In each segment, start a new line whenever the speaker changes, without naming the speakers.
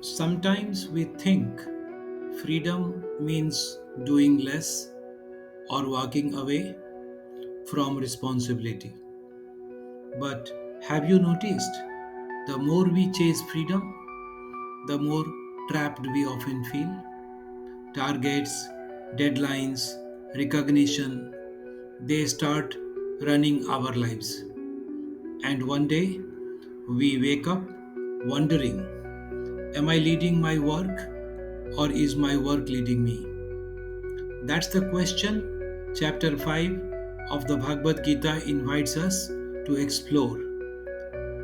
Sometimes we think freedom means doing less or walking away from responsibility. But have you noticed? The more we chase freedom, the more trapped we often feel. Targets, deadlines, recognition, they start running our lives. And one day, we wake up wondering, am I leading my work or is my work leading me? That's the question chapter 5 of the Bhagavad Gita invites us to explore.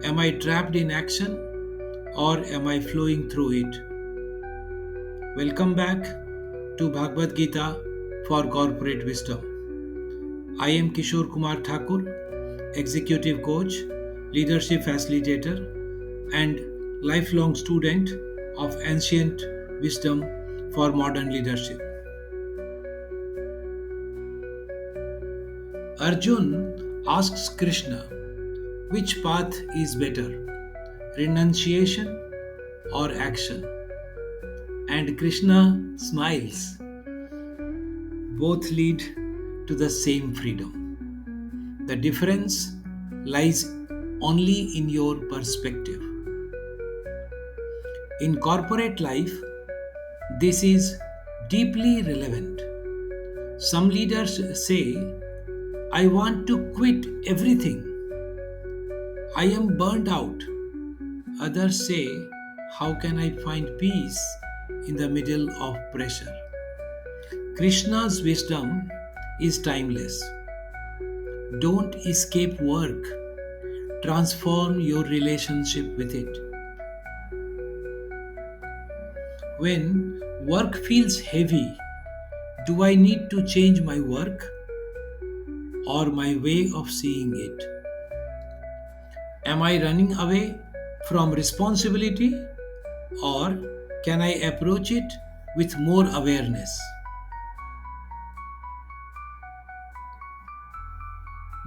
Am I trapped in action or am I flowing through it? Welcome back to Bhagavad Gita for Corporate Wisdom. I am Kishore Kumar Thakur, Executive Coach, Leadership Facilitator, and lifelong student of ancient wisdom for modern leadership. Arjun asks Krishna, which path is better, renunciation or action? And Krishna smiles. Both lead to the same freedom. The difference lies only in your perspective. In corporate life, this is deeply relevant. Some leaders say, I want to quit everything. I am burned out. Others say, how can I find peace in the middle of pressure? Krishna's wisdom is timeless. Don't escape work. Transform your relationship with it. When work feels heavy, do I need to change my work or my way of seeing it? Am I running away from responsibility or can I approach it with more awareness?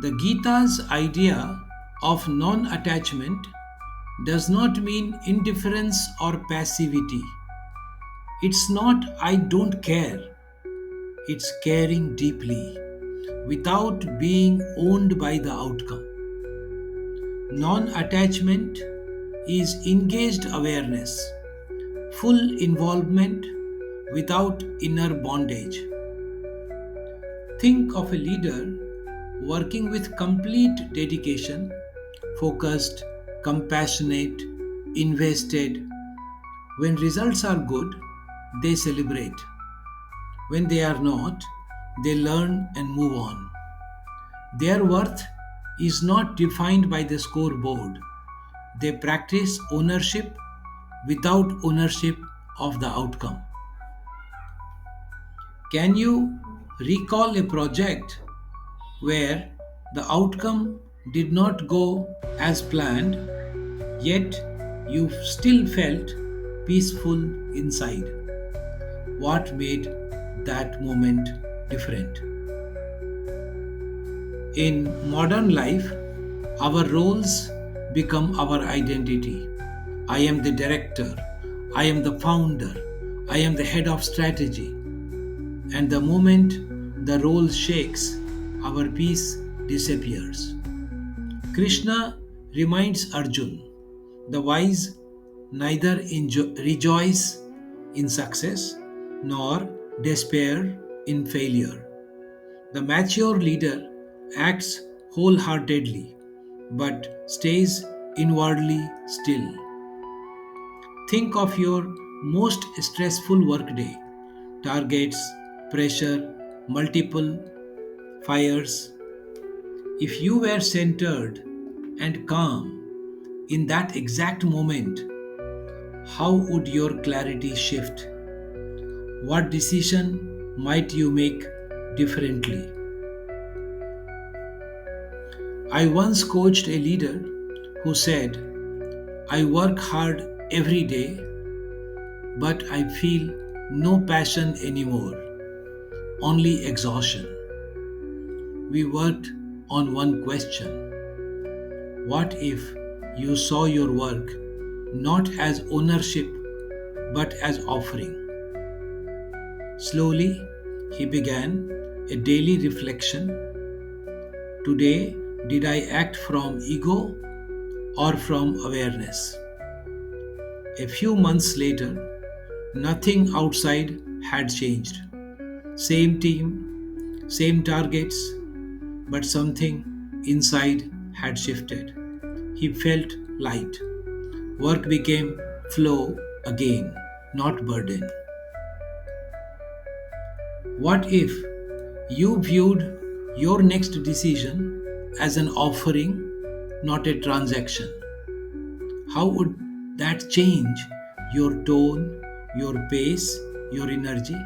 The Gita's idea of non attachment does not mean indifference or passivity. It's not I don't care, it's caring deeply without being owned by the outcome. Non attachment is engaged awareness, full involvement without inner bondage. Think of a leader working with complete dedication, focused, compassionate, invested. When results are good, they celebrate. When they are not, they learn and move on. Their worth is not defined by the scoreboard. They practice ownership without ownership of the outcome. Can you recall a project where the outcome did not go as planned, yet you still felt peaceful inside? What made that moment different? In modern life, our roles become our identity. I am the director, I am the founder, I am the head of strategy. And the moment the role shakes, our peace disappears. Krishna reminds Arjun, the wise neither rejoice in success nor despair in failure. The mature leader acts wholeheartedly but stays inwardly still. Think of your most stressful workday, targets, pressure, multiple fires. If you were centered and calm in that exact moment, how would your clarity shift? What decision might you make differently? I once coached a leader who said, I work hard every day, but I feel no passion anymore, only exhaustion. We worked on one question. What if you saw your work not as ownership but as offering. Slowly, he began a daily reflection. Today, did I act from ego or from awareness? A few months later, nothing outside had changed. Same team, same targets, but something inside had shifted. He felt light. Work became flow again, not burden. What if you viewed your next decision as an offering, not a transaction? How would that change your tone, your pace, your energy?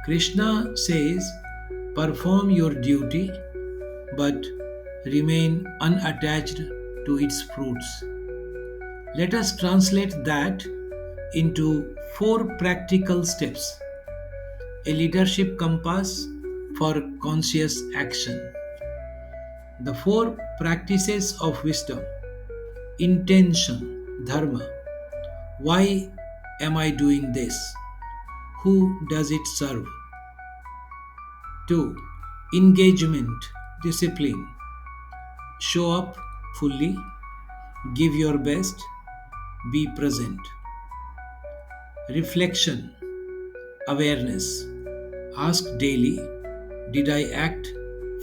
Krishna says, perform your duty, but remain unattached to its fruits. Let us translate that into four practical steps: a leadership compass for conscious action. The four practices of wisdom: intention, dharma. Why am I doing this? Who does it serve? 2. Engagement, discipline. Show up fully, give your best, be present. Reflection, awareness. Ask daily, did I act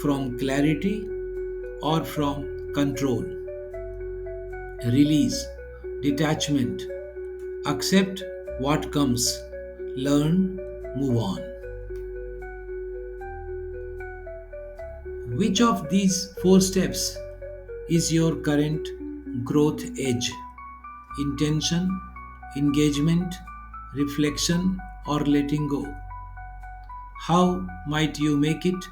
from clarity or from control? Release, detachment. Accept what comes, learn, move on. Which of these four steps is your current growth edge? Intention, engagement, reflection, or letting go? How might you make it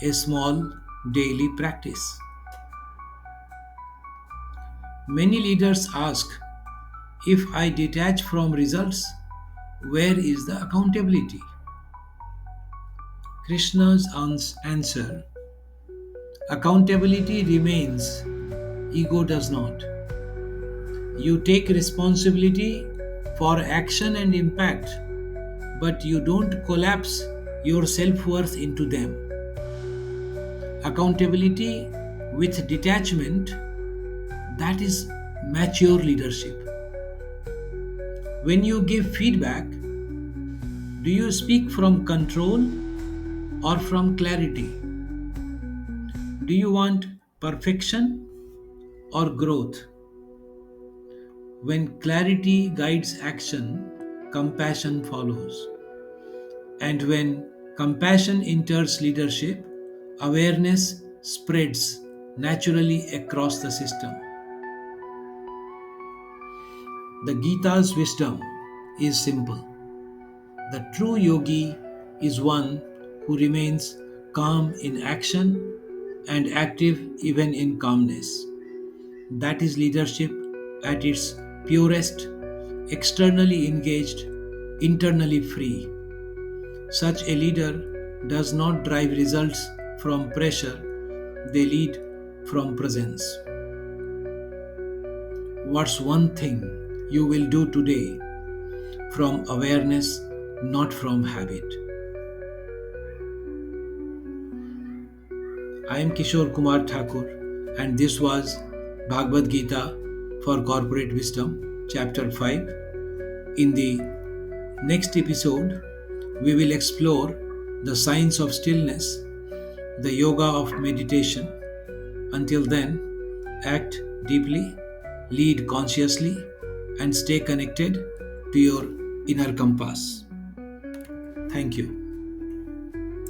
a small daily practice? Many leaders ask, if I detach from results, where is the accountability? Krishna's answer: accountability remains, ego does not. You take responsibility for action and impact, but you don't collapse your self worth into them. Accountability with detachment, that is mature leadership. When you give feedback, do you speak from control or from clarity? Do you want perfection or growth? When clarity guides action, compassion follows. And when compassion enters leadership, awareness spreads naturally across the system. The Gita's wisdom is simple. The true yogi is one who remains calm in action and active even in calmness. That is leadership at its purest, externally engaged, internally free. Such a leader does not drive results from pressure, they lead from presence. What's one thing you will do today from awareness, not from habit? I am Kishore Kumar Thakur, and this was Bhagavad Gita for Corporate Wisdom, Chapter 5. In the next episode, we will explore the science of stillness, the yoga of meditation. Until then, act deeply, lead consciously, and stay connected to your inner compass. Thank you.